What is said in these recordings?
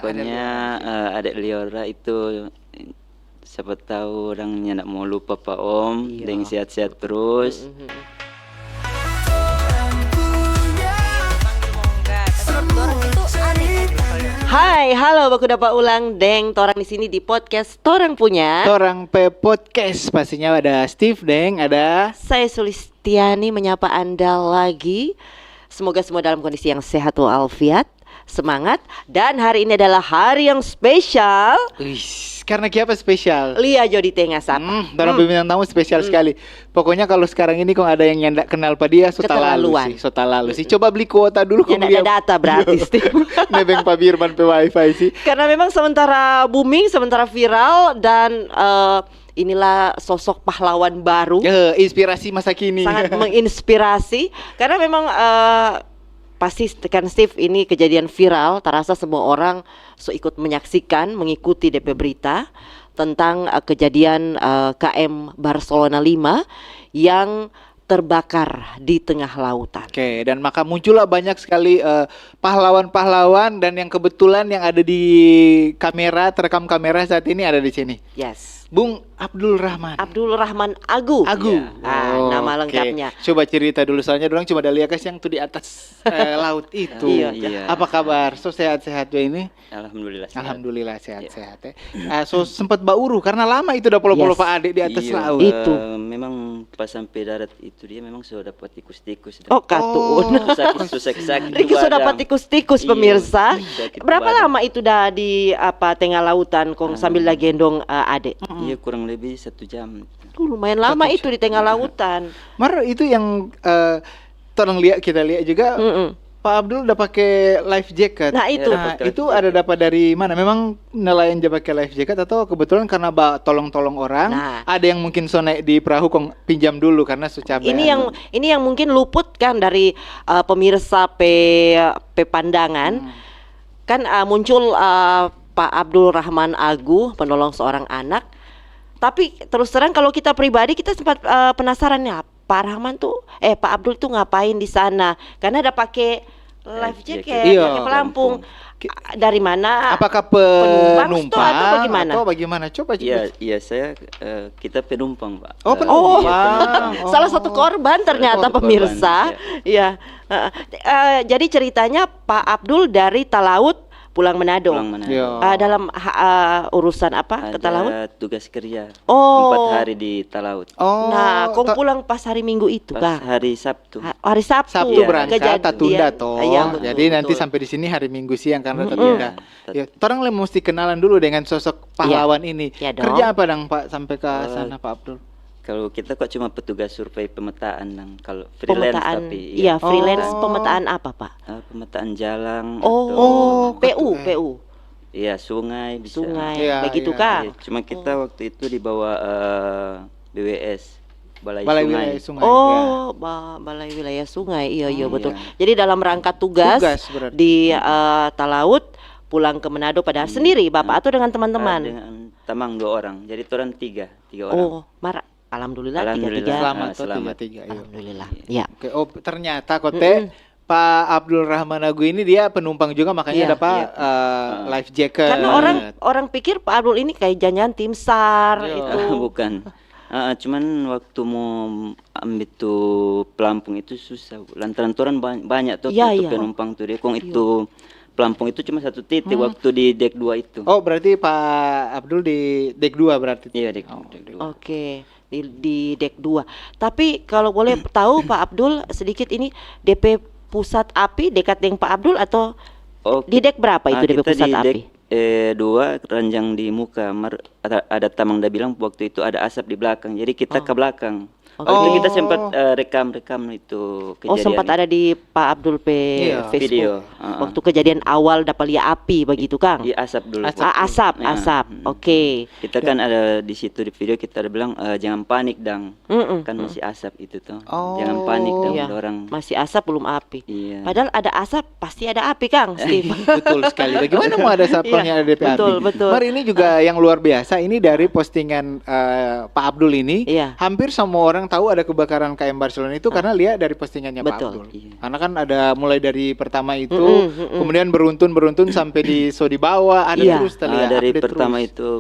Pokoknya adik Liora itu siapa tahu orangnya nak mau lupa Pak Om, Iya. dengan sehat-sehat terus. Hai, halo baku dapat ulang deng torang di sini di podcast Torang Punya. Torang P Podcast pastinya ada Steve Deng, ada Saya Sulistiani menyapa Anda lagi. Semoga semua dalam kondisi yang sehat walafiat, semangat, dan hari ini adalah hari yang spesial. karena kiapa spesial. Lia Jo di tengah sapa. Torang bintang tamu spesial sekali. Pokoknya kalau sekarang ini kok ada yang nyandak kenal pak dia Keterlaluan. sota lalu sih. Coba beli kuota dulu Yang ada data berarti, Steve. Nebeng Pak Birman pe wifi sih. Karena memang sementara booming, sementara viral, dan inilah sosok pahlawan baru. Inspirasi masa kini. Sangat menginspirasi karena memang pasti kan Steve ini kejadian viral, terasa semua orang ikut menyaksikan, mengikuti DP berita tentang kejadian KM Barcelona 5 yang terbakar di tengah lautan. Oke, dan maka muncullah banyak sekali pahlawan-pahlawan dan yang kebetulan yang ada di kamera, terekam kamera saat ini ada di sini. Yes. Bung Abdul Rahman. Abdul Rahman Agu. Agu. Ah, nama Oke. lengkapnya. Coba cerita dulu soalnya dorang cuma ada lihat yang tuh di atas laut itu. Iya. Apa kabar? So sehat-sehat ya ini? Alhamdulillah. sehat. Alhamdulillah sehat-sehat ya. So sempat bauru karena lama itu udah polo-polo Yes. Pak Adik di atas Iya, laut. Itu. Memang pas sampai darat itu dia memang sudah dapat tikus-tikus. Oh, katun. Sakit. Ricky sudah dapat tikus-tikus Iya, pemirsa. sakit Berapa badan. lama itu dah di tengah lautan kong sambil lagi gendong adek? Iya, kurang lebih 1 jam. Lumayan lama itu di tengah lautan. Mar itu yang kita lihat juga Pak Abdul udah pakai life jacket. Nah, itu. Nah, pakai itu life ada dapat dari mana? Memang nelayan aja pakai life jacket atau kebetulan karena tolong-tolong orang, Nah. ada yang mungkin so naik di perahu kong pinjam dulu karena sucabe. Ini yang mungkin luput kan dari pemirsa pe pandangan. Kan muncul Pak Abdul Rahman Agu, penolong seorang anak. Tapi terus terang kalau kita pribadi kita sempat penasaran ya, Pak Rahman tuh Pak Abdul tuh ngapain di sana? Karena ada pakai life jacket, Iya. pakai pelampung. Dari mana? Apakah penumpang penumpang atau bagaimana? Atau bagaimana? Coba. Iya saya kita penumpang, Pak. Oh, penumpang. Salah satu korban ternyata Korban, pemirsa. Iya. Jadi ceritanya Pak Abdul dari Talaut pulang Manado. Pulang Manado. Iya. Dalam urusan apa ke Talaut? Ada tugas kerja. Oh. 4 hari di Talaut. Oh, Nah, kong pulang pas hari Minggu itu Pas kah? hari Sabtu. Hari Sabtu. Sabtu Iya. berangkat, tak tunda toh. Iya, betul, Jadi nanti betul. sampai di sini hari Minggu siang karena tak tunda. Ya, orang mesti kenalan dulu dengan sosok pahlawan ini. Iya dong. Kerja apa dong Pak sampai ke sana Pak Abdul? Kalau kita kok cuma petugas survei pemetaan, Nang. Kalau freelance Pemetaan. tapi Iya, freelance Oh. pemetaan apa, Pak? pemetaan jalan Oh, atau PU. iya sungai bisa. Sungai. Iya, Begitu iya. kah? Iya, cuma kita waktu itu dibawa BWS Balai Balai Sungai. Wilayah Sungai. Oh, Balai Wilayah Sungai. Iya, betul. Jadi dalam rangka tugas Tugas berarti. di Talaut pulang ke Manado pada sendiri, Bapak atau dengan teman-teman? Dengan tamang 2 orang. Jadi orang 3 orang. Oh, Alhamdulillah, Alhamdulillah. 3-3. Selamat toh selamat. 3-3. Iya. Alhamdulillah. Ya. Oke, ternyata kote Pak Abdul Rahman Agu ini dia penumpang juga Iya. makanya dapat life jacket. Karena orang pikir Pak Abdul ini kayak jangan tim SAR Iya. itu. Bukan. Cuman waktu mau ambil tuh pelampung itu susah. Lantaran orang banyak tuh Iya, untuk iya. penumpang tuh. Dia kong itu pelampung itu cuma 1 titik waktu di dek 2 itu. Oh, berarti Pak Abdul di deck 2 berarti. Iya, dek Oh. 2. Oke, di dek 2. Tapi kalau boleh tahu Pak Abdul sedikit ini DP pusat api dekat dengan Pak Abdul atau di dek berapa itu DP kita pusat di dek api? 2 ranjang di muka. Ada tamang dah bilang waktu itu ada asap di belakang. Jadi kita ke belakang. Waktu itu kita sempat rekam itu kejadian. Oh, sempat ada di Pak Abdul Iya, Facebook. video. Waktu kejadian awal dapat lihat api begitu, Kang? Iya, asap dulu. Asap. Ya. Oke. Kita kan ada di situ di video kita ada bilang jangan panik dang. Mm-mm. Kan masih asap itu tuh. Oh. Jangan panik dang Iya. orang. Masih asap belum api. Iya. Padahal ada asap pasti ada api, Kang. Steve. Betul sekali. Bagaimana mau ada sapangnya ada DP betul, api? betul. Mar ini juga yang luar biasa. Ini dari postingan Pak Abdul ini, Iya. hampir semua orang tahu ada kebakaran KM Barcelona itu karena lihat dari postingannya Pak Betul. Abdul. Iya. Karena kan ada mulai dari pertama itu, Mm-mm. kemudian beruntun sampai di so di bawah, ada Iya. terus tadi ya, Dari update pertama terus. itu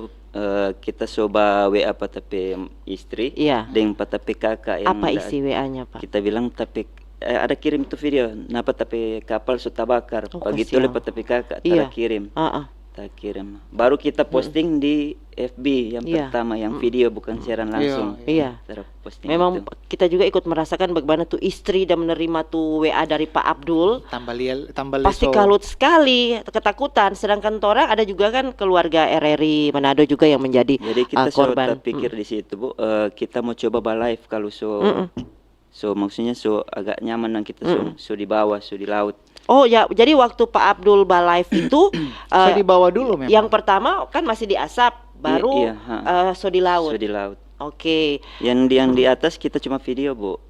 kita coba WA tapi istri Iya. dengan tapi kakak yang Apa ada- isi WA-nya, Pak? kita bilang tapi ada kirim tuh video napa tapi kapal sudah bakar Oh, pagi itu kasihan. lepas tapi kakak Iya. tak kirim Ah, ah. tak kirim baru kita posting di FB yang Iya. pertama yang video bukan siaran langsung Iya. Kita posting Memang itu. kita juga ikut merasakan bagaimana tuh istri dan menerima tuh WA dari Pak Abdul. tambah Pasti leso. kalut sekali, ketakutan. Sedangkan orang ada juga kan keluarga RRI Manado juga yang menjadi jadi kita korban. so pikir di situ Bu kita mau coba live kalau so maksudnya so agak nyaman dan kita so di bawah so di laut. Oh ya, jadi waktu Pak Abdul live itu So di bawah dulu memang. yang pertama kan masih di asap, baru Iya, so di laut. So di laut. Oke. Yang di atas kita cuma video Bu.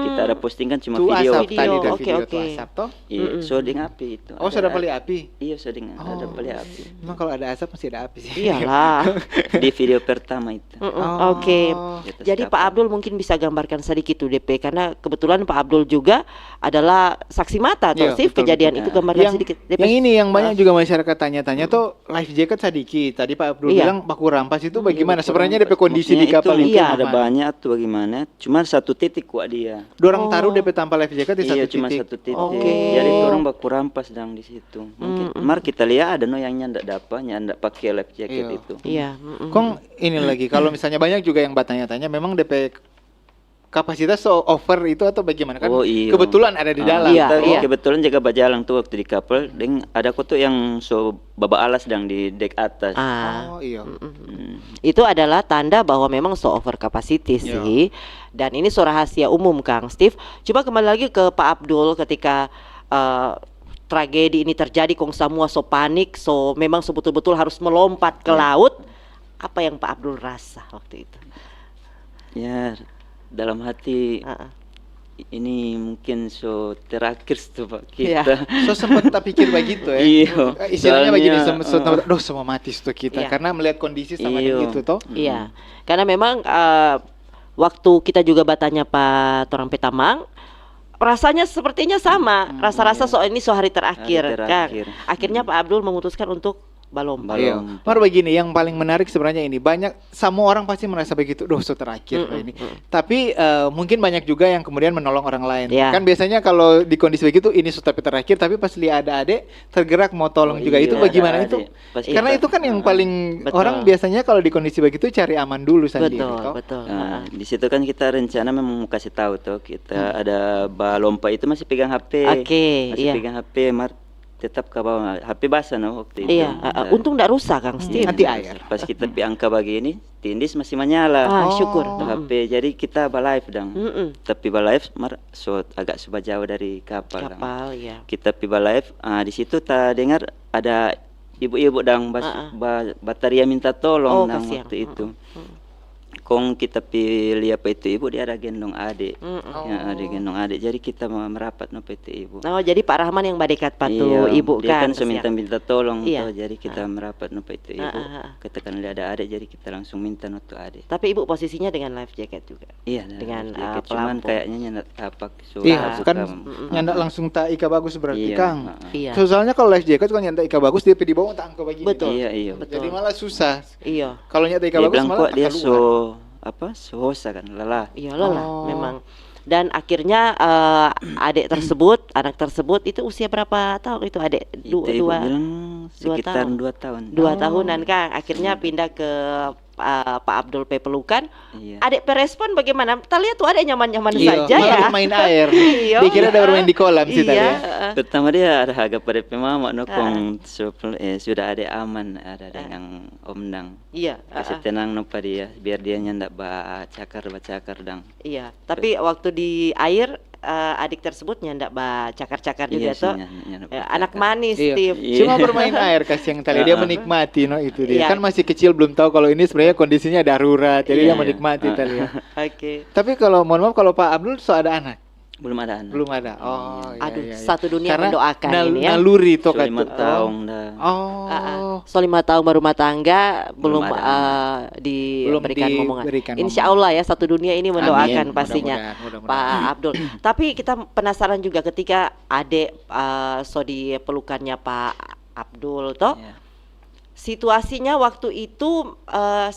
Kita ada postingan cuma Tuh video. asap tadi Video, ada oke, video oke. tuh asap toh. Iya, soding api itu. Oh, sudah beli api. Iya, soding ada beli api. Memang kalau ada asap masih ada api sih. Iyalah. Di video pertama itu. Oke. Di atas Jadi kapal. Pak Abdul mungkin bisa gambarkan sedikit tuh DP karena kebetulan Pak Abdul juga adalah saksi mata tuh Iya, Sif betul, kejadian betul. itu gambarkan yang, sedikit DP. yang ini yang banyak juga masyarakat tanya-tanya tuh life jacket sedikit. Tadi Pak Abdul Iya. bilang baku rampas itu bagaimana? Sebenarnya DP kondisi di Maksudnya kapal itu itu mungkin Iya. ada gimana? banyak atau bagaimana. Cuma satu titik kuat dia. Dorang taruh DP tanpa life jacket di Iya, satu cuma titik. satu titik. Oke. Jadi orang baku rampas dang di situ. Mungkin mari kita lihat ada no yang nyandak dapat, nyandak pakai life jacket Iya. itu. Iya. Kong ini lagi kalau misalnya banyak juga yang bertanya-tanya memang DP kapasitas so over itu atau bagaimana kan? Oh, iya. Kebetulan ada di dalam. Iya, Kita iya. kebetulan jaga bajalang tuh waktu di kapal, dan ada kok tuh yang so baba alas dang di dek atas. Oh iya. Itu adalah tanda bahwa memang so over capacity Iya. sih. Dan ini so rahasia umum Kang Steve. Coba kembali lagi ke Pak Abdul ketika tragedi ini terjadi, kong semua so panik, so memang betul-betul harus melompat ke laut. Apa yang Pak Abdul rasa waktu itu? Ya, dalam hati Ah, ah. ini mungkin so terakhir tuh Pak Iya. kita. So sempat tak pikir begitu ya. Iya. Istilahnya begini, Soalnya, doh semua mati tuh kita Iya. karena melihat kondisi sama Iya. itu toh. Iya, karena memang waktu kita juga bertanya Pak Torang Petamang, rasanya sepertinya sama, rasa-rasa soal ini so hari terakhir, Hari Kang. terakhir. Akhirnya Pak Abdul memutuskan untuk balom. Iya. Balom. Mar begini, yang paling menarik sebenarnya ini banyak semua orang pasti merasa begitu, doh so terakhir ini. Tapi mungkin banyak juga yang kemudian menolong orang lain. Iya. Kan biasanya kalau di kondisi begitu ini so tapi terakhir, tapi pas lihat ada adik tergerak mau tolong Oh, juga. iya, Itu ada bagaimana adik. itu? Pasti Karena kita- itu kan yang paling Betul. orang biasanya kalau di kondisi begitu cari aman dulu sendiri. Betul, toh. betul. Nah, di situ kan kita rencana memang mau kasih tahu tuh kita ada balompa itu masih pegang HP. Oke, Masih iya. pegang HP, tetap ke bawah. HP basah no waktu itu. Iya, untung tidak rusak Kang Steve. Anti air. Pas kita pi angka begini, tindis masih menyala. Syukur. Tuh HP. Jadi kita live dang. Tapi live so agak sudah jauh dari kapal. dang. Kapal, ya. Kita pi live, di situ ta dengar ada ibu-ibu dang bataria minta tolong Oh, dang kasihan. waktu itu. Kong kita pilih apa itu ibu dia ada gendong adik. Ya, ada gendong adik. Jadi kita mau merapat napa itu ibu. Oh, jadi Pak Rahman yang badekat patu Iya, ibu dia kan. kan so minta tolong Iya. tuh, jadi kita merapat napa itu ibu. Katakan dia ada adik, jadi kita langsung minta untuk adik. Tapi ibu posisinya dengan life jacket juga. Iya, Dengan, sedikit, cuman pelampung. kayaknya nyandak tapak so Iya, suka- kan nyandak langsung tak ika bagus berarti Iya, Kang. Iya. So, soalnya kalau life jacket kan nyandak ika bagus dia di bawah tak angka begini. Betul. Iya, iya. Jadi malah susah. Iya. Kalau nyandak ika Dia bagus bilang malah kok dia tak so keluar. hosa kan lelah. Iyalah lah, Oh. memang. Dan akhirnya adik tersebut, anak tersebut itu usia berapa tahun itu adik? Itu ibu Dua bilang sekitar tahun. 2 tahun. tahunan Kang. Akhirnya pindah ke Pak Abdul P. Pelukan. Iya. Adik perespon bagaimana? Kita lihat tuh adik nyaman-nyaman Iya, saja ya. malah main air. Iya. Dia kira ada bermain di kolam sih tadi Iya. ya. Pertama dia ada harga pada pemama nokong sudah ada aman ada dengan Om Dang. Iya. Kasih tenang nopa dia biar dia nyandak bacakar dang. Iya. Tapi waktu di air adik tersebut nyandak cakar-cakar juga Iya sih, tuh. nyandak Anak bacakar. manis, Iya. Steve. Cuma bermain air kasih yang tadi dia menikmati itu dia. Iya. Kan masih kecil belum tahu kalau ini sebenarnya kondisinya darurat. Jadi dia Iya. menikmati tadi ya. Oke. Tapi kalau mohon maaf kalau Pak Abdul so ada anak. Belum ada anak. Belum ada. Oh, iya, Aduh, iya, iya. satu dunia Karena mendoakan ini ya. naluri toh So 5 kata. tahun dah. Oh. So 5 tahun berumah tangga belum, Belum ada diberikan momongan. diberikan Insya momongan. Allah ya satu dunia ini mendoakan Amin. pastinya Mudah-mudahan. Pak Abdul. Tapi kita penasaran juga ketika adik so di pelukannya Pak Abdul toh. Ya. Situasinya waktu itu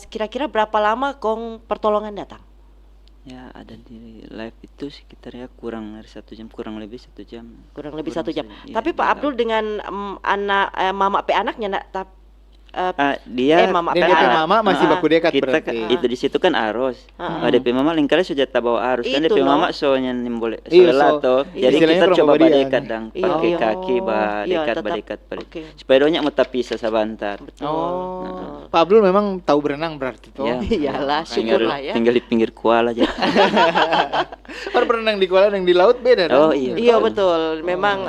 kira-kira berapa lama kong pertolongan datang? Ya ada di live itu sekitar ya kurang dari 1 jam, kurang lebih 1 jam. Kurang lebih Kurang 1 jam. saja, Tapi iya, Pak di Abdul live. dengan mama pe anaknya Dia mama Dan pe DP anak. mama masih baku dekat kita berarti. itu di situ kan arus. DP mama lingkarnya sudah tak bawa arus kan Itu DP loh. mama soalnya boleh Iya, soalnya so, toh. Jadi istilahnya kita kurang coba bawa dia. badekat dang Iya, pakai iya. kaki Iya, tetap. badekat Oke. supaya doanya mau pisah sebentar. Oh. Pak Abdul memang tahu berenang berarti toh. Ya. Iyalah, Tinggal, syukurlah ya. tinggal di pinggir kuala aja. Orang berenang di kolam dan di laut beda Oh dong. iya. Iya betul. Memang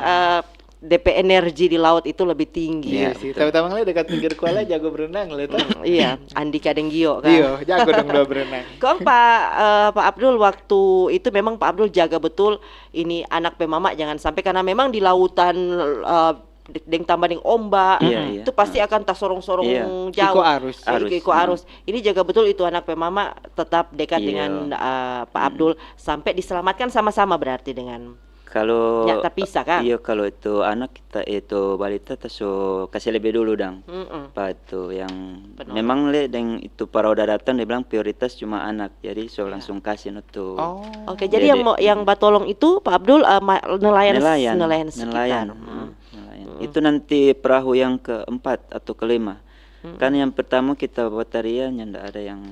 DP energi di laut itu lebih tinggi. Iya sih. Tahu-tahu ngeliat dekat pinggir kuala jago berenang lihat. Iya, Andika Denggio kan. Iya, jago dong dua berenang. Kong Pak Abdul waktu itu memang Pak Abdul jaga betul ini anak pe mama jangan sampai karena memang di lautan deng tambah deng ombak Iya, iya. itu pasti akan tak sorong-sorong Iya. jauh. Iko arus. Iko arus. Ini jaga betul itu anak pe mama tetap dekat Iya. dengan Pak Abdul sampai diselamatkan sama-sama berarti dengan Kalau nyata pisah kan? Iya kalau itu anak kita itu balita so kasih lebih dulu dang. Pak itu yang Penolong. memang le deng itu para udah datang dia bilang prioritas cuma anak. Jadi so langsung kasih itu. Oh. Oke, jadi yang batolong itu Pak Abdul nelayan Nelayan. sekitar. Nelayan. Itu nanti perahu yang keempat atau kelima. Kan yang pertama kita buat tarian yang ndak ada yang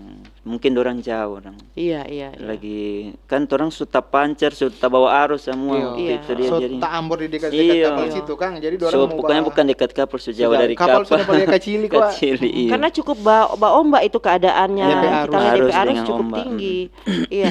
mungkin dorang jauh orang. Iya. Lagi kan orang sudah pancar, sudah bawa arus semua. Iya. Itu dia So jadi. tak ambor di dekat Iya. kapal situ Kang. Jadi So dorang mau pokoknya bawa- bukan dekat kapal, sejauh Sudah, dari kapal kapal. sudah paling kecil kok. Kecil, iya. Karena cukup ombak itu keadaannya. DP Kita lihat arus DP arus dengan cukup ombak. tinggi. Iya.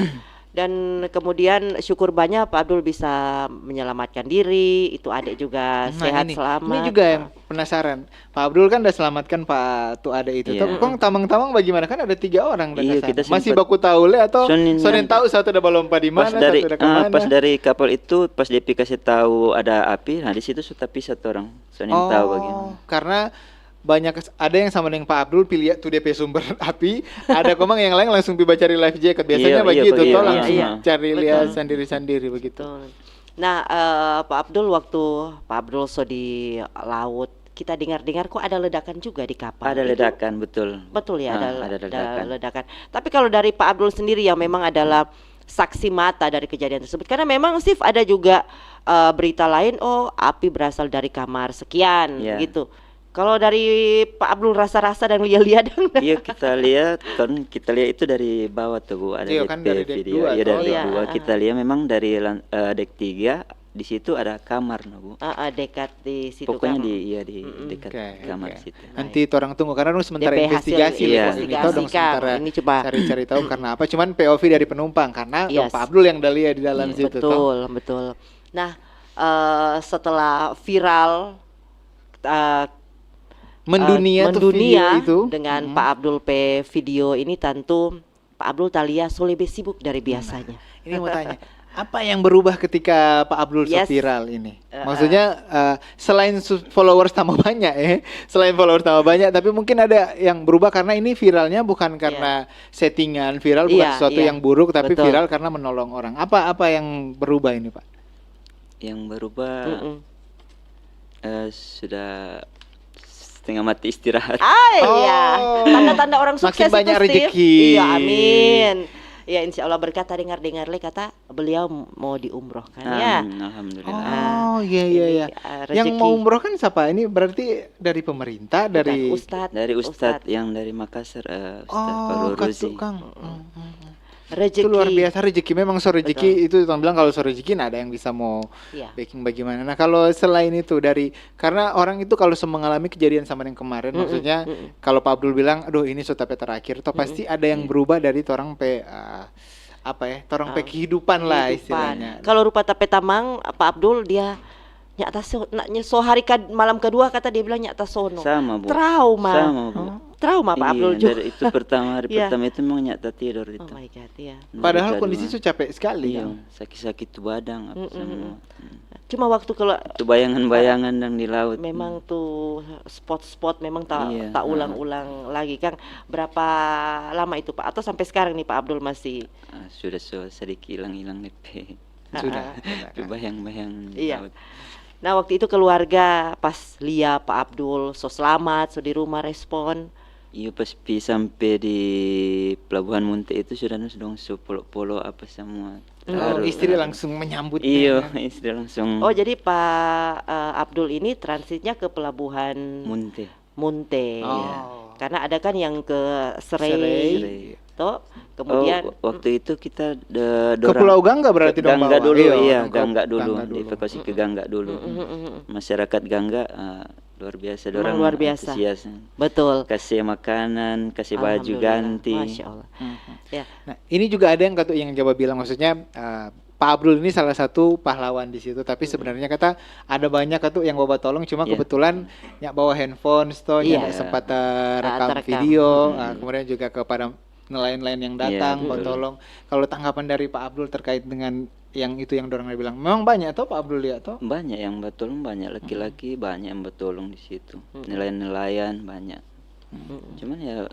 Dan kemudian syukur banyak Pak Abdul bisa menyelamatkan diri. Itu adik juga sehat ini, selamat. Ini juga yang penasaran. Pak Abdul kan udah selamatkan Pak Tu Ade itu. Iya. Tapi kong tamang-tamang bagaimana kan ada 3 orang dan Iya, kesana. kita Masih sempat- baku tahu le atau Sonin Sonin tahu satu udah balompa di mana, Pas dari satu udah kemana. pas dari kapal itu pas dia kasih tahu ada api, nah di situ sudah pisah tuh orang. Soalnya tahu bagaimana. Karena banyak ada yang sama dengan Pak Abdul pilih tuh DP sumber api, ada komang yang lain langsung piba cari life jacket. Biasanya Iya, begitu iya, toh iya, langsung iya. cari Betul. lihat sendiri-sendiri begitu. Betul. Nah, Pak Abdul waktu Pak Abdul so di laut, kita dengar-dengar kok ada ledakan juga di kapal. Ada Itu ledakan betul. betul ya, ada ledakan. ledakan. Tapi kalau dari Pak Abdul sendiri yang memang adalah saksi mata dari kejadian tersebut, karena memang Steve ada juga berita lain, oh api berasal dari kamar sekian, Iya. gitu. Kalau dari Pak Abdul rasa-rasa dan lihat-lihat, Iya kita lihat itu dari bawah tuh Bu, ada Iya, DP kan dari deck video. 2 Iya dari toh. deck Iya, 2 kita lihat memang dari dek 3 di situ ada kamar no, Bu. dekat di situ Pokoknya kan. di dekat Oke, kamar oke. situ. Nanti orang tunggu karena dong sementara DP hasil investigasi iya. loh. Ini toh dong investigasi, Kang. sementara Ini coba. cari-cari tahu karena apa. Cuman POV dari penumpang karena dong Yes. Pak Abdul yang dalia di dalam situ toh. Betul. Nah, setelah viral Mendunia tuh video itu. dengan Pak Abdul P video ini, tentu Pak Abdul Talia so lebih sibuk dari biasanya. Ini mau tanya, apa yang berubah ketika Pak Abdul Yes. viral ini? Maksudnya selain followers tambah banyak selain followers tambah banyak, tapi mungkin ada yang berubah karena ini viralnya bukan karena settingan viral, bukan Iya, sesuatu iya. yang buruk, tapi Betul. viral karena menolong orang. Apa yang berubah ini Pak? Yang berubah Mm-mm. sudah setengah mati istirahat. Iya, tanda-tanda orang Makin sukses banyak itu, Steve. rezeki. Iya, amin. Ya insya Allah berkata dengar-dengar le kata beliau mau diumrohkan ya. Amin, alhamdulillah. Oh iya iya iya. Yang rezeki. mau umroh kan siapa? Ini berarti dari pemerintah, dari Ustadz. Dari Ustadz yang dari Makassar, Ustadz Farul Ruzi. Kang. Rezeki. Itu luar biasa rezeki. Memang so rezeki itu orang bilang kalau so rezeki nah ada yang bisa mau Iya. baking bagaimana. Nah kalau selain itu dari karena orang itu kalau mengalami kejadian sama yang kemarin, maksudnya kalau Pak Abdul bilang, aduh ini so tapi terakhir, toh pasti ada yang berubah dari torang torang kehidupan lah istilahnya. Kalau rupa tape tamang Pak Abdul dia nyata so hari malam kedua kata dia bilang nyata sono. Sama Bu. Trauma. Sama Bu. trauma Pak Abdul Iya, juga. dari itu hari Iya. pertama itu memang nyata tidur Oh itu. my god, ya. Padahal Dari kondisi kedua. itu capek sekali Iya, kan. sakit-sakit tuh badan apa semua. Cuma waktu kalau Itu bayangan-bayangan yang di laut. memang tuh spot-spot memang tak Iya, tak ulang-ulang lagi Kang. Berapa lama itu Pak? Atau sampai sekarang nih Pak Abdul masih Sudah sedikit hilang-hilang DP. Sudah. Tapi bayang-bayang di Iya. laut. Nah waktu itu keluarga pas lihat Pak Abdul so selamat, so di rumah respon. Iya pas sampai di Pelabuhan Munte itu sudah dong polo-polo apa semua. Oh, Taruh. istri langsung menyambut. Iya, istri langsung Oh jadi Pak Abdul ini transitnya ke Pelabuhan Munte. Munte. Oh. Karena ada kan yang ke Serai, Serai. toh kemudian Waktu itu kita Ke Pulau Gangga berarti dong Gangga bawa? dulu, iya, ke Gangga dulu, Gangga dievakuasi ke Gangga dulu. Masyarakat Gangga luar biasa, Memang dorang luar biasa. antusias. betul. Kasih makanan, kasih baju Alhamdulillah. ganti. Masya Allah. Ya. Nah, ini juga ada yang yang Jawa bilang, maksudnya Pak Abdul ini salah satu pahlawan di situ, tapi sebenarnya kata ada banyak yang bawa tolong, cuma Iya. kebetulan nyak bawa handphone, Iya. nyak sempat rekam terekam. video, kemudian juga kepada nelayan-nelayan yang datang, Iya. bawa tolong. Kalau tanggapan dari Pak Abdul terkait dengan yang itu yang dorang bilang, memang banyak toh Pak Abdul lihat toh? Banyak yang bertolong, banyak laki-laki, banyak yang bertolong di situ. Nelayan-nelayan banyak. Cuman ya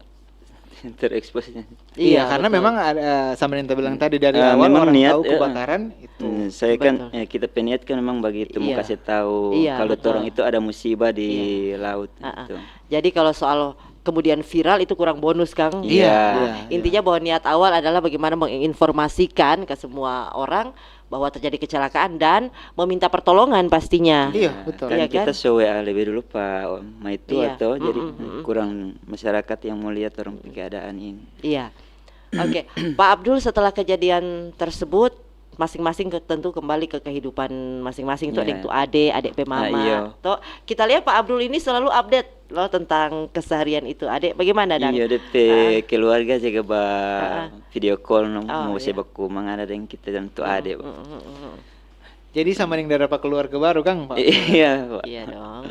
tereksposnya. Iya, karena betul. memang ada, sama yang kita bilang tadi dari Ah, awal memang orang niat, tahu ya. kebakaran itu. Saya kan Betul. kita peniat kan memang begitu mau Iya. kasih tahu Iya, kalau betul. orang itu ada musibah di laut Ah, ah. itu. Jadi kalau soal kemudian viral itu kurang bonus Kang. Iya. Iya. Intinya bahwa niat awal adalah bagaimana menginformasikan ke semua orang bahwa terjadi kecelakaan dan meminta pertolongan pastinya. Iya, betul. Kan Iya kan? kita show WA lebih dulu Pak Maitu Iya. atau jadi kurang masyarakat yang mau lihat orang keadaan ini. Iya. Oke, Pak Abdul setelah kejadian tersebut masing-masing tentu kembali ke kehidupan masing-masing tuh Iya. adik tuh adik pe mama. iya. Toh kita lihat Pak Abdul ini selalu update loh tentang keseharian itu. Adik bagaimana dan? Iya, DP keluarga jaga video call Oh, mau iya. sebaku mengada dengan kita dan tuh adek. Jadi sama yang dapat keluarga baru Kang Pak. Iya, Pak. Iya dong.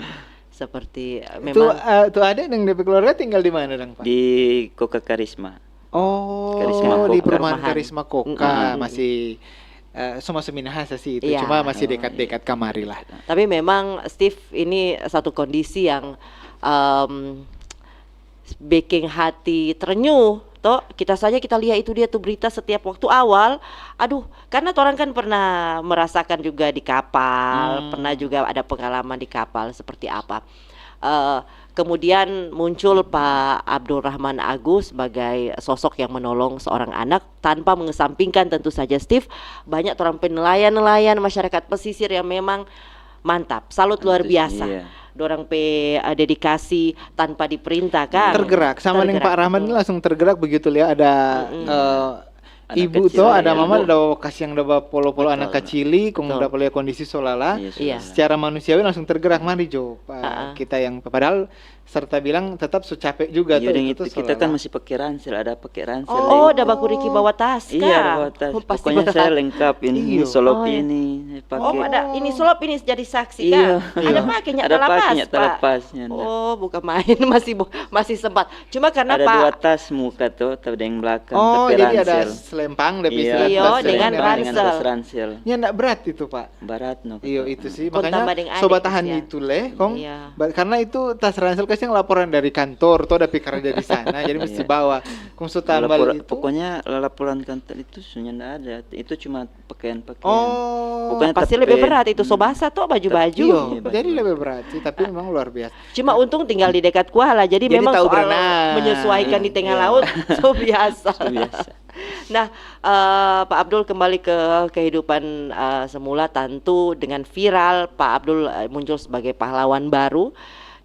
Seperti Itu memang tuh ada yang DP keluarga tinggal di mana Dang Pak? Di Koka Karisma. Oh, Karisma di Koka. perumahan Perumahan. Karisma Koka masih semua Seminahasa sih itu, Iya. cuma masih dekat-dekat kamari lah. tapi memang Steve ini satu kondisi yang bikin hati terenyuh. Toh kita saja kita lihat itu dia tuh berita setiap waktu awal. Aduh, karena orang kan pernah merasakan juga di kapal, pernah juga ada pengalaman di kapal seperti apa. Kemudian muncul Pak Abdul Rahman Agus sebagai sosok yang menolong seorang anak tanpa mengesampingkan tentu saja Steve banyak orang nelayan-nelayan masyarakat pesisir yang memang mantap, salut luar biasa. Iya. Dorang dedikasi tanpa diperintah kan. Tergerak sama dengan Pak Rahman ini langsung tergerak begitu lihat ada Anak ibu kecil, tuh ada ya. mama ada kasih yang ada polo-polo Betul. anak kecili, Betul. kemudian lihat kondisi solala. Iya, Iya. Secara manusiawi langsung tergerak, mari Jo Pak, kita yang padahal serta bilang tetap capek juga Iya, dan tuh itu kita kan solala. masih pakai ransel, ada pakai ransel. Oh, udah baku Riki bawa tas kan? Iya, ada bawa tas. Oh, pasti Pokoknya bawa saya tas. lengkap ini, Iya. solop Oh, iya. ini pakai. Oh, ada ini sulap ini jadi saksi Iya. kan? Ada pakai nyata Ada lapas, pakai nyata Pak. lapasnya, nah. Oh, bukan main masih sempat. Cuma karena Ada Pak dua tas muka tuh, tapi ada yang belakang Oh, pakai jadi ada ransel. selempang tapi Iya, Iya, tas dengan selempang, ransel. tas ransel. Ya enggak berat itu Pak. Barat no. Iya itu sih Kong makanya tambah dengan sobat adik, tahan ya. itu leh Kong. Iya. Karena itu tas ransel kasih yang laporan dari kantor tuh ada kerja di sana jadi mesti Iya. bawa. Kong so tambal itu. Pokoknya laporan kantor itu sebenarnya enggak ada. Itu cuma pakaian-pakaian. Oh. Pokoknya pasti tapi- lebih berat itu sobasa tuh baju-baju. Iya, Iya, jadi lebih berat sih tapi memang luar biasa. Cuma untung tinggal di dekat Kuala, jadi, Jadi memang tahu soal berenang. menyesuaikan di tengah Iya. laut so biasa. biasa. Nah, Pak Abdul kembali ke kehidupan semula tentu dengan viral. Pak Abdul muncul sebagai pahlawan baru,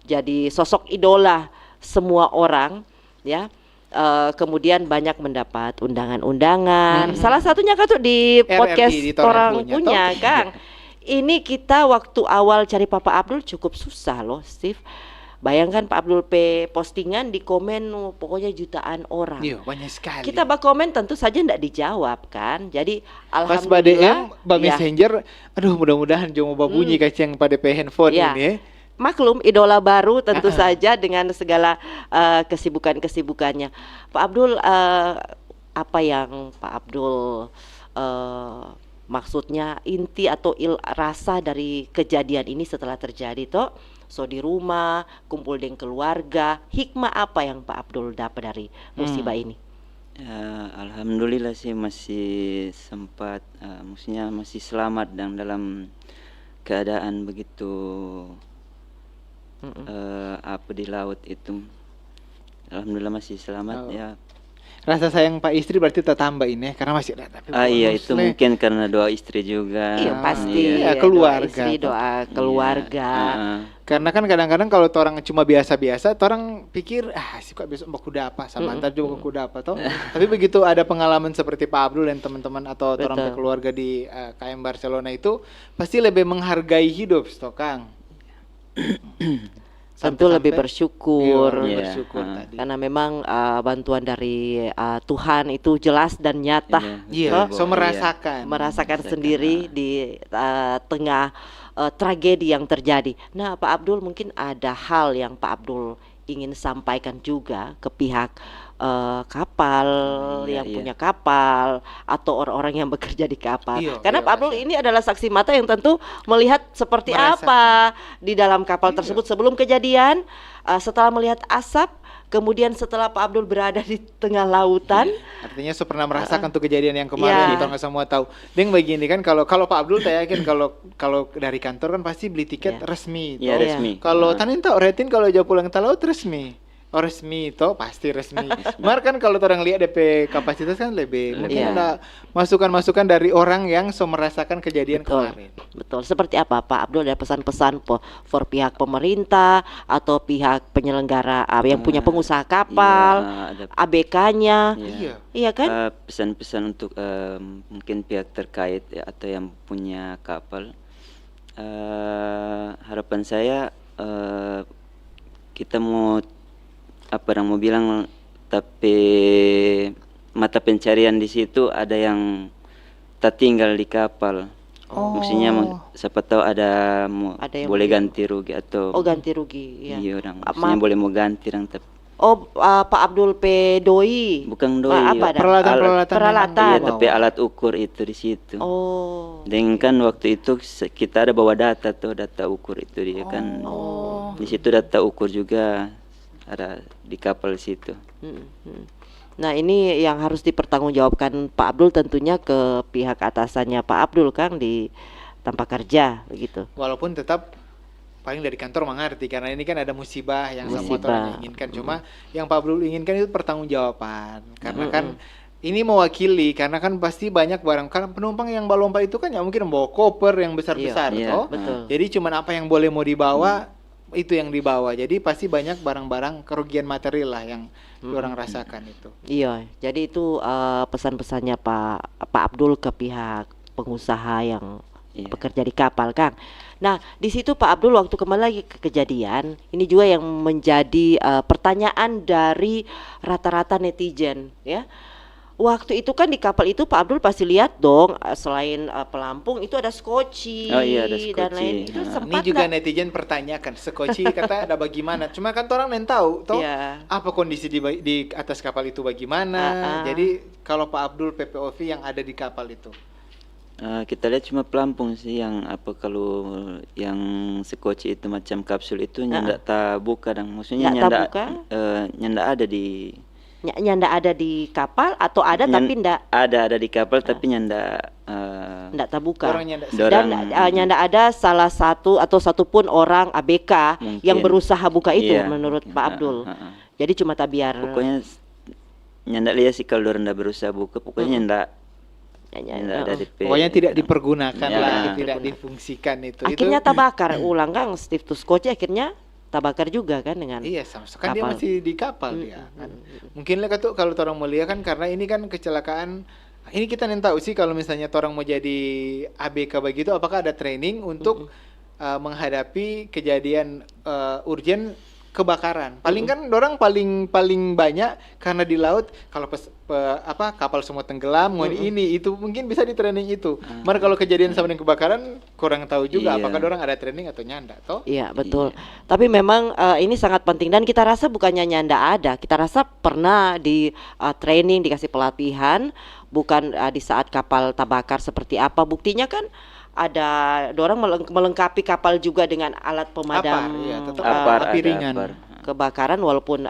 jadi sosok idola semua orang, ya. Kemudian banyak mendapat undangan-undangan. Salah satunya kan tuh di RRI, podcast di Torang orang Punya, punya, toh. Kang. Ini kita waktu awal cari Papa Abdul cukup susah loh, Steve. Bayangkan Pak Abdul postingan di komen pokoknya jutaan orang. Iya, banyak sekali. Kita komen tentu saja tidak dijawab kan. Jadi pas pada alhamdulillah ba ya, messenger, aduh mudah-mudahan jangan mau bunyi kasih yang pada handphone Iya. ini ya. maklum idola baru tentu saja dengan segala kesibukannya. Pak Abdul, apa yang Pak Abdul maksudnya inti atau rasa dari kejadian ini setelah terjadi toh? So di rumah kumpul dengan keluarga, hikmah apa yang Pak Abdul dapat dari musibah ini? Ya, alhamdulillah sih masih sempat, maksudnya masih selamat dan dalam keadaan begitu apa di laut itu. Alhamdulillah masih selamat ya. Rasa sayang Pak istri berarti tertambah ini karena masih ada. Tapi Iya itu mungkin karena doa istri juga. Iya pasti. Iya, Doa keluarga. istri, doa keluarga. Karena kan kadang-kadang kalau orang cuma biasa-biasa, orang pikir sih kok besok mau kuda apa sama antar juga kuda apa toh. Tapi begitu ada pengalaman seperti Pak Abdul dan teman-teman atau orang keluarga di KM Barcelona itu pasti lebih menghargai hidup, toh Kang. Tentu lebih bersyukur, bersyukur tadi. karena memang bantuan dari Tuhan itu jelas dan nyata. Iya, so merasakan sendiri di tengah tragedi yang terjadi. Nah, Pak Abdul mungkin ada hal yang Pak Abdul ingin sampaikan juga ke pihak kapal yang punya kapal atau orang-orang yang bekerja di kapal. Karena Pak Abdul ini adalah saksi mata yang tentu melihat seperti apa di dalam kapal tersebut sebelum kejadian, setelah melihat asap, kemudian setelah Pak Abdul berada di tengah lautan. Artinya pernah merasakan tuh kejadian yang kemarin, kita nggak semua tahu. Deng begini kan kalau Pak Abdul saya yakin kalau dari kantor kan pasti beli tiket resmi. Iya resmi. Kalau tanin tahu retin kalau jauh pulang ke laut resmi. Oh resmi toh pasti resmi. Mar kan kalau orang lihat DP kapasitas kan lebih mungkin ada masukan-masukan dari orang yang merasakan kejadian kemarin. Betul. Seperti apa Pak Abdul, ada pesan-pesan for pihak pemerintah atau pihak penyelenggara yang punya pengusaha kapal, ABK-nya. Iya kan? Pesan-pesan untuk mungkin pihak terkait atau yang punya kapal. Harapan saya kita mau bilang tapi mata pencarian di situ ada yang tertinggal di kapal. Maksudnya siapa tahu ada yang boleh ganti rugi atau ganti rugi ya. Iya orang maksudnya boleh mau ganti orang tapi Pak Abdul doi. Bukan doi. Peralatan. Iya, tapi alat ukur itu di situ. Dan kan waktu itu kita ada bawa data ukur itu dia kan. Di situ data ukur juga ada di kapal situ. Nah ini yang harus dipertanggungjawabkan Pak Abdul tentunya ke pihak atasannya Pak Abdul Kang di tempat kerja begitu. Walaupun tetap paling dari kantor mengerti karena ini kan ada musibah yang semua orang inginkan. Cuma yang Pak Abdul inginkan itu pertanggungjawaban karena kan ini mewakili karena kan pasti banyak barang karena penumpang yang balompa itu kan ya mungkin bawa koper yang besar-besar toh. Jadi cuman apa yang boleh mau dibawa itu yang dibawa. Jadi pasti banyak barang-barang kerugian material lah yang orang rasakan itu. Iya, jadi itu pesan-pesannya Pak Abdul ke pihak pengusaha yang bekerja di kapal, Kang. Nah, di situ Pak Abdul waktu kembali lagi ke kejadian, ini juga yang menjadi pertanyaan dari rata-rata netizen, ya. Waktu itu kan di kapal itu Pak Abdul pasti lihat dong selain pelampung itu ada skoci ada skoci. Dan lain itu ini juga netizen pertanyakan skoci kata ada bagaimana cuma kan orang yang tahu toh apa kondisi di atas kapal itu bagaimana. Jadi kalau Pak Abdul PPOV yang ada di kapal itu kita lihat cuma pelampung sih yang kalau yang skoci itu macam kapsul itu nyanda tak buka dan maksudnya nyanda ada di nyanda ada di kapal atau ada tapi ndak ada di kapal tapi nyanda ndak terbuka dan nyanda ada salah satu atau satupun orang ABK mungkin yang berusaha buka itu menurut Pak Abdul. Jadi cuma biar pokoknya nyanda lihat sih kalau orang ndak berusaha buka pokoknya nyanda ada pokoknya tidak dipergunakan lah tidak difungsikan itu akhirnya terbakar ulang Kang Steve Tuskoci akhirnya terbakar juga kan dengan sama kan dia masih di kapal dia kan. Mungkin lah tuh kalau orang mau lihat kan karena ini kan kecelakaan ini kita nih tahu sih kalau misalnya orang mau jadi ABK begitu apakah ada training untuk menghadapi kejadian urgen kebakaran. Paling kan dorang paling banyak karena di laut kalau kapal semua tenggelam, ini itu mungkin bisa di training itu. Mar kalau kejadian sama dengan kebakaran kurang tahu juga Iya. apakah dorang ada training atau nyanda toh? Iya betul. Tapi memang ini sangat penting dan kita rasa bukannya nyanda ada, kita rasa pernah di training dikasih pelatihan, bukan di saat kapal terbakar seperti apa. Buktinya kan ada dorang melengkapi kapal juga dengan alat pemadam Apar, iya, tetap Apar, api ada ringan. apar. kebakaran walaupun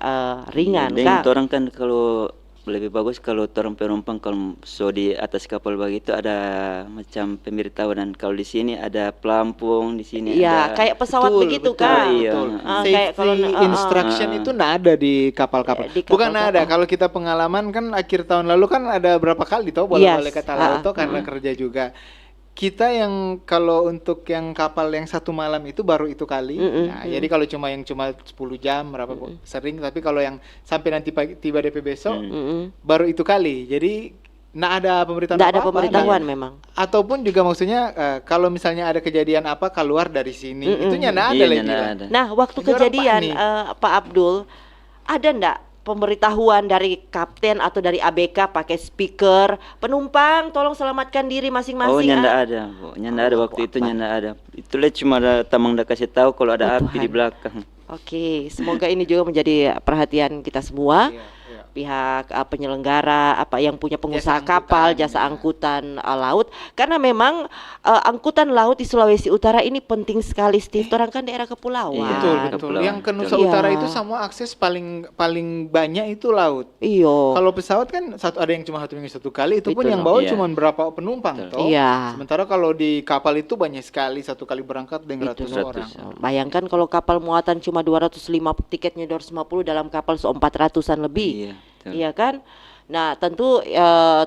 ringan Dan Kak. orang kan kalau lebih bagus kalau orang penumpang kalau so di atas kapal begitu ada macam pemberitahuan, dan kalau di sini ada pelampung, di sini Iya, ada kayak pesawat Betul, begitu betul, kan. Iya. betul. Kayak kalau Safety instruction itu nggak ada di kapal-kapal. Di Bukan kapal-kapal. ada. Kalau kita pengalaman kan akhir tahun lalu kan ada berapa kali toh bolak-balik Yes. kata laut toh karena kerja juga. Kita yang kalau untuk yang kapal yang 1 malam itu baru itu kali. Nah, jadi kalau cuma 10 jam berapa sering, tapi kalau yang sampai nanti tiba DP besok baru itu kali. Jadi nggak ada pemberitahuan Nggak ada apa-apa. pemberitahuan Nah, memang. ataupun juga maksudnya kalau misalnya ada kejadian apa keluar dari sini, itunya nggak ada Iya, lagi. nggak Bang. ada. Nah, waktu Jadi orang kejadian panik. Pak Abdul, ada ndak pemberitahuan dari kapten atau dari ABK pakai speaker, penumpang tolong selamatkan diri Oh, masing-masing. nyanda ada, Bu. Nyanda ada waktu itu, nyanda ada. Itu lihat cuma ada tamang dah kasih tahu kalau ada Oh, api di Tuhan. belakang. Oke, semoga ini juga menjadi perhatian kita semua. Iya, iya. Pihak penyelenggara, apa yang punya pengusaha Jasa kapal, angkutan, jasa ya. angkutan laut, karena memang angkutan laut di Sulawesi Utara ini penting sekali, Steve. Orang kan daerah kepulauan. Iya, Betul, betul. kepulauan. Yang ke Nusa Iya. Utara itu semua akses paling banyak itu laut. Iyo. Kalau pesawat kan ada yang cuma 1 minggu 1 kali, itu pun Betul. yang bawa Iya. cuma berapa penumpang toh. Iya. Sementara kalau di kapal itu banyak sekali, 1 kali berangkat dengan Itu. ratus orang. Bayangkan kalau kapal muatan cuma 205, tiketnya 250, dalam kapal 400-an lebih. Iya, betul. Iya kan? Nah, tentu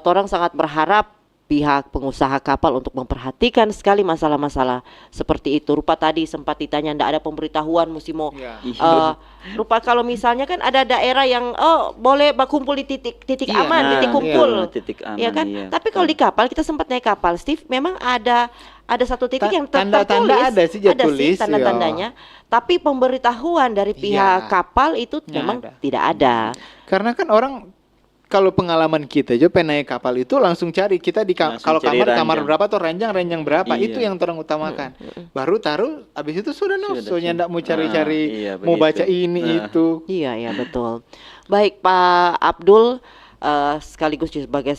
torang sangat berharap pihak pengusaha kapal untuk memperhatikan sekali masalah-masalah seperti itu. Rupa tadi sempat ditanya ndak ada pemberitahuan Musimo. Iya. Rupa kalau misalnya kan ada daerah yang boleh berkumpul di titik Iya. aman, Nah, titik iya, kumpul. titik aman, Iya kan? iya, Tapi kalau di kapal kita sempat naik kapal, Steve, memang ada satu titik yang Tanda-tanda tertulis, ada sih, dia tulis, iya. tanda-tandanya. Tapi pemberitahuan dari pihak Iya. kapal itu Nggak memang ada. tidak ada. Karena kan orang kalau pengalaman kita aja pengen naik kapal itu langsung cari kita di Langsung kalau cari kamar ranjang. berapa atau ranjang berapa, Iya. itu yang orang utamakan. Baru taruh habis itu sudah Sudah, soalnya ndak mau cari-cari iya, mau baca begitu. ini itu. Iya, ya betul. Baik Pak Abdul, sekaligus juga sebagai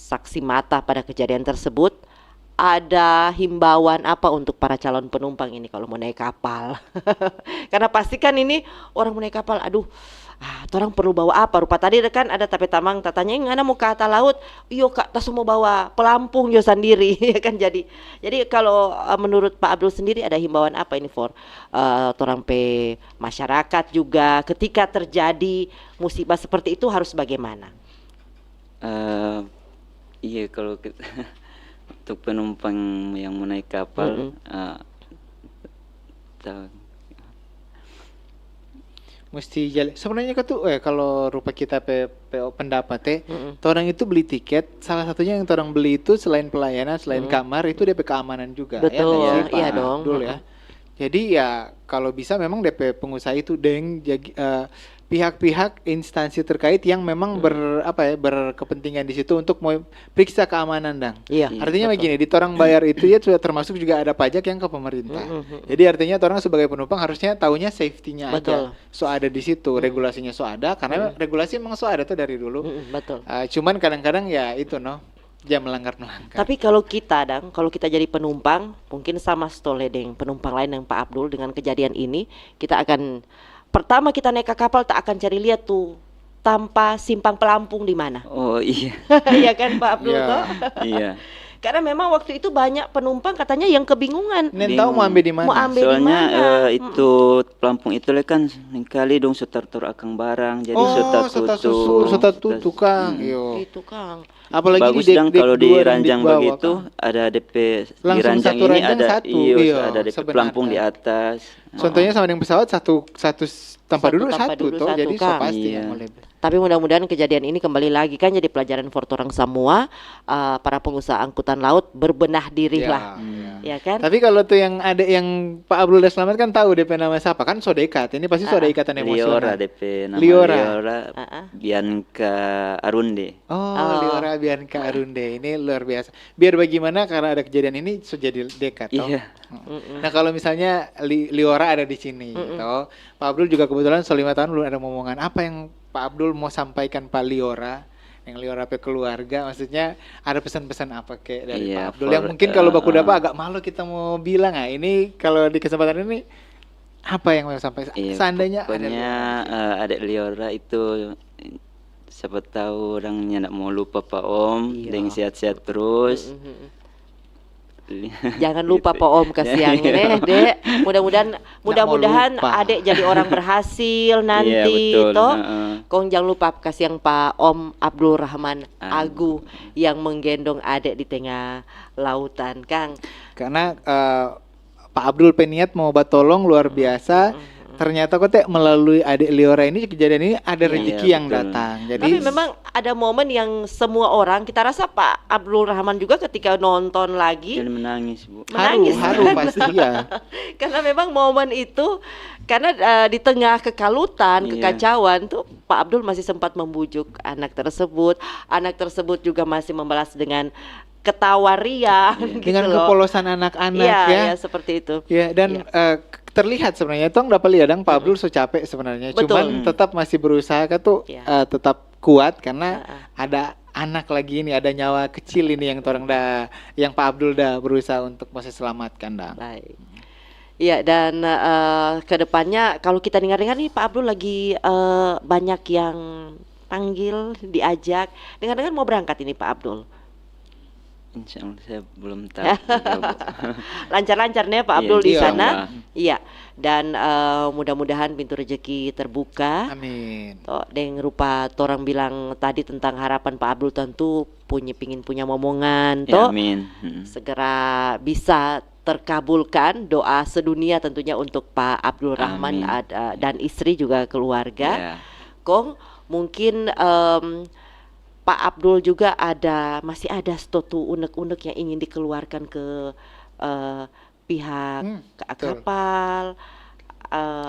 saksi mata pada kejadian tersebut, ada himbauan apa untuk para calon penumpang ini kalau mau naik kapal? Karena pasti kan ini orang mau naik kapal, aduh, orang perlu bawa apa? Rupa tadi kan ada tapi tamang tatanya ngana mau ke atas laut, iyo kak, tas mau bawa pelampung yo sendiri, ya kan jadi kalau menurut Pak Abdul sendiri ada himbauan apa ini for orang pe masyarakat juga ketika terjadi musibah seperti itu harus bagaimana? Iya, kalau kita untuk penumpang yang mau naik kapal, Mesti jalan. Sebenarnya kan tuh kalau rupa kita pendapat orang itu beli tiket, salah satunya yang orang beli itu selain pelayanan, selain kamar itu DP keamanan juga. Betul, ya, kan sih, iya Pak dong. Abdul ya. Jadi ya kalau bisa memang DP pengusaha itu pihak-pihak instansi terkait yang memang berkepentingan di situ untuk mau periksa keamanan dang. Iya. Artinya begini, di orang bayar itu ya sudah termasuk juga ada pajak yang ke pemerintah. Jadi artinya orang sebagai penumpang harusnya tahunya safety-nya Betul. aja. So ada di situ, regulasinya so ada karena regulasi memang so ada tuh dari dulu. Betul. Cuman kadang-kadang ya itu dia melanggar. Tapi kalau kita jadi penumpang, mungkin sama stole deng penumpang lain yang Pak Abdul dengan kejadian ini, kita akan pertama kita naik ke kapal tak akan cari lihat tuh tanpa simpang pelampung di mana. oh iya, Iya kan Pak Abdul Iya. toh? iya. Karena memang waktu itu banyak penumpang katanya yang kebingungan. Nen tahu mau ambil di mana? Mau ambil di Soalnya mana? itu pelampung itu kan kali dong setor akang barang, jadi sudah susur, sudah tutup Kang. Yo. Itu Kang. Apalagi Bagus di dong kalau di dua dan ranjang bawah, begitu Kang. ada DP di Langsung ranjang satu ini ranjang ada satu, iya, ada DP sebenarnya. pelampung di atas. Contohnya sama dengan pesawat satu tanpa Satu duduk tanpa satu duduk toh, satu, jadi so Kang. pasti Iya. yang boleh. Tapi mudah-mudahan kejadian ini kembali lagi kan jadi pelajaran for orang semua, para pengusaha angkutan laut berbenah diri Ya, lah. ya. ya kan? Tapi kalau tuh yang ada yang Pak Abdul udah selamat kan tahu DP nama siapa kan so dekat. Ini pasti so ada ikatan Liora emosional. DP nama Liora. Bianca Arunde. Oh, Liora Bianca Arunde. Ini luar biasa. Biar bagaimana karena ada kejadian ini so jadi dekat toh. Iya. Nah, kalau misalnya Liora ada di sini toh. Pak Abdul juga kebetulan so 5 tahun belum ada momongan. Apa yang Pak Abdul mau sampaikan Pak Liora? Yang Liora pe keluarga, maksudnya ada pesan-pesan apa kayak dari Pak Abdul yang mungkin kalau baku dapat agak malu kita mau bilang ini kalau di kesempatan ini apa yang mau sampaikan seandainya pokoknya adik Liora itu siapa tahu orangnya nak mau lupa Pak Om, dengan sehat-sehat terus. Jangan lupa Pak Om kasihan Dek. Mudah-mudahan Adek jadi orang berhasil nanti toh. Kong jangan lupa kasihan Pak Om Abdul Rahman Agu yang menggendong Adek di tengah lautan, Kang. Karena Pak Abdul peniat mau batolong luar biasa. Ternyata kok melalui adik Liora ini kejadian ini ada rezeki yang datang. Jadi tapi memang ada momen yang semua orang kita rasa Pak Abdul Rahman juga ketika nonton lagi jadi menangis, Bu. Haru pasti ya. Karena memang momen itu karena di tengah kekalutan, kekacauan tuh Pak Abdul masih sempat membujuk anak tersebut. Anak tersebut juga masih membalas dengan ketawa riang gitu dengan loh. kepolosan anak-anak ya. Iya, seperti itu. Ya, dan terlihat sebenarnya tong dapat lihat so Pak Abdul so capek sebenarnya. Betul. Cuman tetap masih berusaha tuh tetap kuat karena ada anak lagi ini, ada nyawa kecil ini yang yang Pak Abdul dah berusaha untuk masih selamatkan dah. Baik. Iya, dan kedepannya kalau kita dengar-dengar nih Pak Abdul lagi banyak yang panggil, diajak. Dengar-dengar mau berangkat ini Pak Abdul. Insya Allah saya belum tahu. Lancar-lancar nih Pak Abdul di Insya sana. Allah. Iya. Dan mudah-mudahan pintu rezeki terbuka. Amin. Toh, dengan rupa orang bilang tadi tentang harapan Pak Abdul tentu pingin punya momongan. Ya, Toh amin. segera bisa terkabulkan doa sedunia tentunya untuk Pak Abdul Rahman dan istri juga keluarga. Kong mungkin Pak Abdul juga masih ada suatu unek-unek yang ingin dikeluarkan ke pihak kapal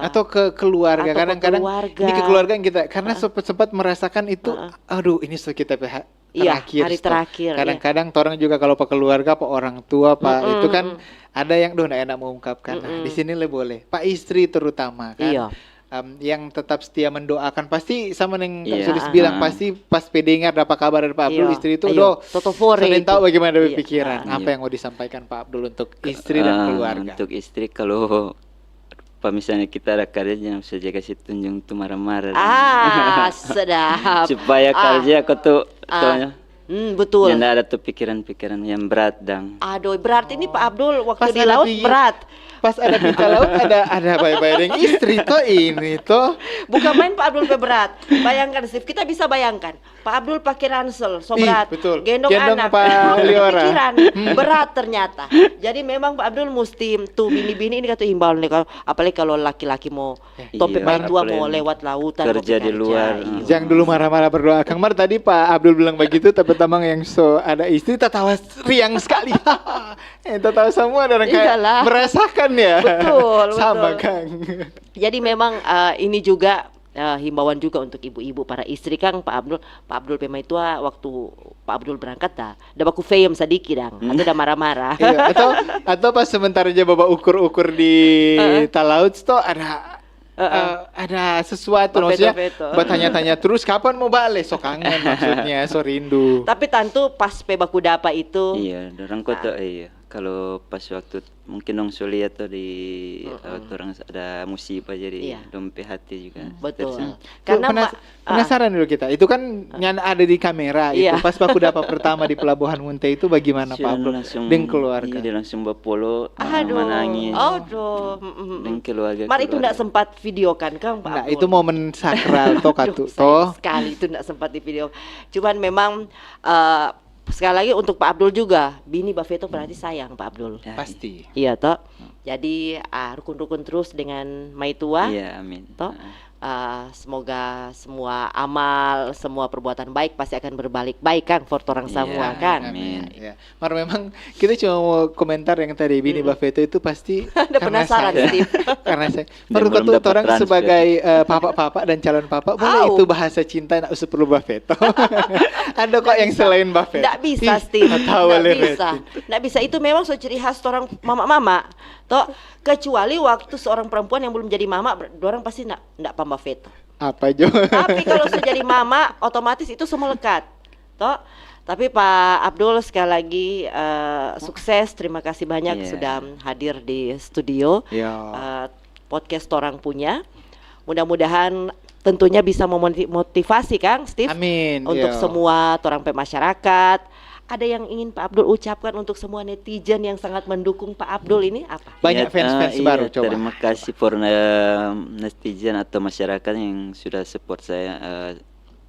atau ke keluarga. Kadang-kadang ini ke keluarga yang kita karena sempat merasakan itu aduh ini kita pihak terakhir. Hari terakhir. Kadang-kadang orang juga kalau Pak keluarga, Pak orang tua, Pak itu kan ada yang enak mengungkapkan. Nah, di sini boleh. Pak istri terutama kan. Iya. Yang tetap setia mendoakan pasti sama yang Sulis bilang pasti pas dengar dapat kabar dari Pak Abdul istri itu sering tahu bagaimana dari pikiran apa yang mau disampaikan Pak Abdul untuk istri dan keluarga. Untuk istri kalau misalnya kita ada kerja jangan usah kasih tunjuk tuh marah-marah. Sedap. Supaya kerja aku tuh betul. Jangan ada tuh pikiran-pikiran yang berat dang. Aduh, berarti ini Pak Abdul waktu di laut berat. Pas ada di laut ada bayi-bayi yang istri toh ini toh. Bukan main Pak Abdul berat. Bayangkan Steve, kita bisa bayangkan Pak Abdul pakai ransel, so berat. Betul. Gendong anak. Pak Liora. Pikiran berat ternyata. Jadi memang Pak Abdul mesti tuh bini-bini ini kata imbauan nih kalau apalagi kalau laki-laki mau topik bayi tua mau lewat lautan kerja di luar. Jangan dulu marah-marah berdoa. Kang Mar tadi Pak Abdul bilang begitu tapi tamang yang so ada istri tertawa riang sekali. Tertawa semua dan kayak merasakan ya. Betul. Sama Kang. Jadi memang ini juga himbauan juga untuk ibu-ibu para istri Kang Pak Abdul pemain tua waktu Pak Abdul berangkat dah baku feyem sedikit dang atau udah marah-marah. Iya, atau pas sebentar aja bapak ukur-ukur di talaut tuh ada sesuatu maksudnya bertanya-tanya terus kapan mau balik so kangen maksudnya so rindu. Tapi tentu pas pebaku dapa itu dorang kok tuh kalau pas waktu mungkin dong lihat tuh di orang ada musibah jadi dompet hati juga. Betul. Karena penasaran dulu kita. Itu kan yang ada di kamera itu pas baku dapat pertama di Pelabuhan Munte itu bagaimana Pak Abdul dengan keluarga? Dia langsung berpolo menangis. Dan keluarga. Mar itu enggak sempat videokan Kang Pak. Nah, itu momen sakral toh sekali itu enggak sempat di video. Cuman memang sekali lagi untuk Pak Abdul juga bini Bafeto berarti sayang Pak Abdul pasti iya toh jadi rukun-rukun terus dengan Maitua iya amin toh Semoga semua amal, semua perbuatan baik pasti akan berbalik baik Kang for orang Iya, semua Kang. amin. Ya. Mar memang kita cuma mau komentar yang tadi Bini Buffetto itu pasti Ada karena penasaran saya. Steve. Karena saya. Dia Menurut belum tuh dapat orang transfer. sebagai papa-papa dan calon papa boleh Au. itu bahasa cinta nak usah perlu Buffetto. Ada kok yang selain Buffetto. Nggak bisa Ih, Steve, nggak tahu nggak boleh, bisa, Red. nggak bisa. Itu memang so ciri khas orang mama-mama. Toh kecuali waktu seorang perempuan yang belum jadi mama, orang pasti nggak pamba veto. Apa Jo? Tapi kalau sudah jadi mama, otomatis itu semua lekat. Toh. Tapi Pak Abdul sekali lagi sukses. Terima kasih banyak Iya. sudah hadir di studio Ya. podcast orang punya. Mudah-mudahan tentunya bisa memotivasi Kang Steve. Amin. Untuk Ya. semua orang masyarakat. Ada yang ingin Pak Abdul ucapkan untuk semua netizen yang sangat mendukung Pak Abdul ini apa? Banyak fans-fans baru coba. Terima kasih for netizen atau masyarakat yang sudah support saya.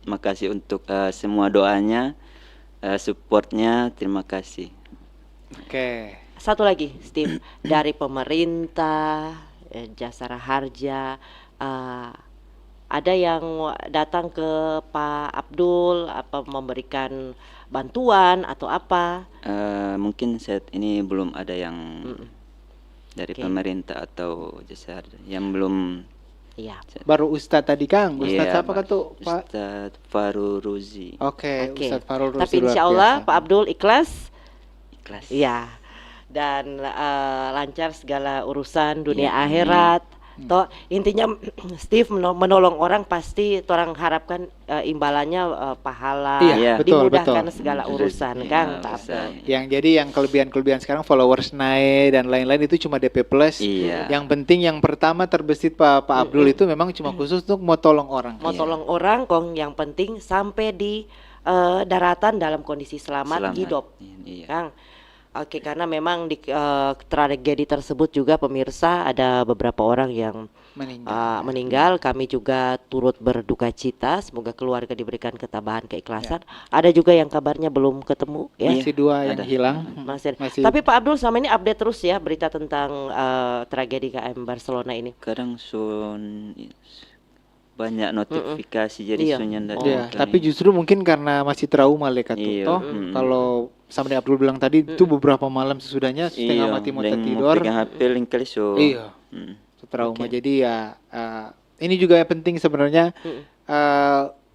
Makasih untuk semua doanya, supportnya. Terima kasih. Oke. Satu lagi Steve, dari pemerintah, Jasara Harja, ada yang datang ke Pak Abdul apa memberikan bantuan atau apa? Mungkin saat ini belum ada yang dari Oke. pemerintah atau jasa yang belum. Iya. Baru Ustadz tadi Kang. Ustadz Iya, siapa kan tuh Pak? Ustadz Farul Ruzi. Oke, Oke. Ustadz Farul Ruzi Tapi luar insya Allah biasa. Pak Abdul ikhlas. Ikhlas. Iya. Dan lancar segala urusan dunia Iya, akhirat. Toh intinya Steve menolong orang pasti orang harapkan imbalannya pahala, Iya, betul, dimudahkan betul. segala Sudah, urusan iya, Kang Pak bisa. Abdul. Yang jadi yang kelebihan-kelebihan sekarang followers naik dan lain-lain itu cuma DP plus. Iya. Yang penting yang pertama terbesit Pak Abdul itu memang cuma khusus untuk mau tolong orang. Mau Iya. tolong orang kong yang penting sampai di daratan dalam kondisi selamat, hidup. Iya. Kang. Oke, karena memang di tragedi tersebut juga pemirsa ada beberapa orang yang meninggal. Kami juga turut berduka cita. Semoga keluarga diberikan ketabahan, keikhlasan. Ada juga yang kabarnya belum ketemu ya. Masih dua yang ada. hilang. Masih. Masih. Tapi Pak Abdul selama ini update terus ya berita tentang tragedi KM Barcelona ini. Kadang banyak notifikasi jadi Iya. sunyan dari Ya, kami. tapi justru mungkin karena masih trauma Leka tuh. Iya. Toh, kalau sama Abdul bilang tadi itu beberapa malam sesudahnya setengah Iya, mati mau dan tertidur. pegang HP link kali so. Iya. Trauma. Jadi ya ini juga yang penting sebenarnya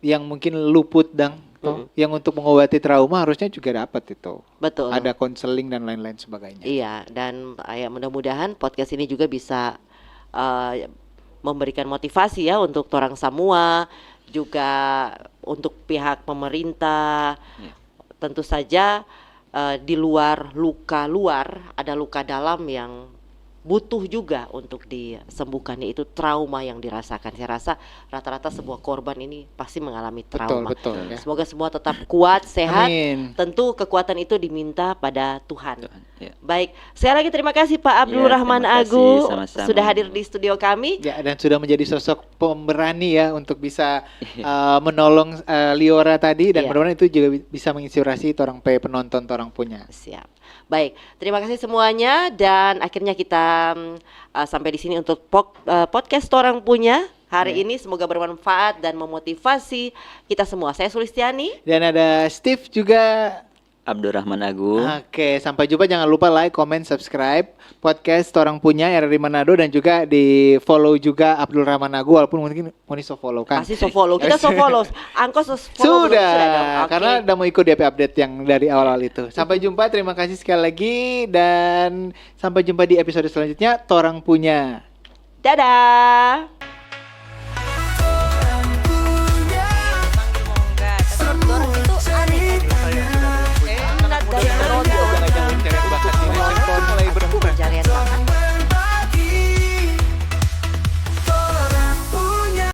yang mungkin luput toh, yang untuk mengobati trauma harusnya juga dapat itu. Betul. Ada konseling dan lain-lain sebagainya. Iya, dan ya mudah-mudahan podcast ini juga bisa memberikan motivasi ya untuk orang semua, juga untuk pihak pemerintah. Iya. Tentu saja di luar luka luar ada luka dalam yang butuh juga untuk disembuhkan, yaitu trauma yang dirasakan. Saya rasa rata-rata sebuah korban ini pasti mengalami trauma. Betul, ya. Semoga semua tetap kuat, sehat. Amin. Tentu kekuatan itu diminta pada Tuhan. Ya. Baik, sekali lagi terima kasih Pak Abdul Ya, Rahman terima kasih, Agu sama-sama. sudah hadir di studio kami. Ya, dan sudah menjadi sosok pemberani ya untuk bisa menolong Liora tadi dan Iya. mudah-mudahan itu juga bisa menginspirasi orang penonton orang punya. Siap. Baik, terima kasih semuanya dan akhirnya kita sampai di sini untuk podcast orang punya hari ini. Semoga bermanfaat dan memotivasi kita semua. Saya Sulistiani. Dan ada Steve juga. Abdurrahman Agu. Oke, sampai jumpa. Jangan lupa like, comment, subscribe podcast orang punya RRI Manado dan juga di follow juga Abdul Rahman Agu walaupun mungkin mau so follow kan. Pasti so follow. Kita so follow. Angkos follow belum? Sudah, dong? Oke. karena udah mau ikut DP update yang dari awal-awal itu. Sampai jumpa, terima kasih sekali lagi dan sampai jumpa di episode selanjutnya. Torang punya. Dadah.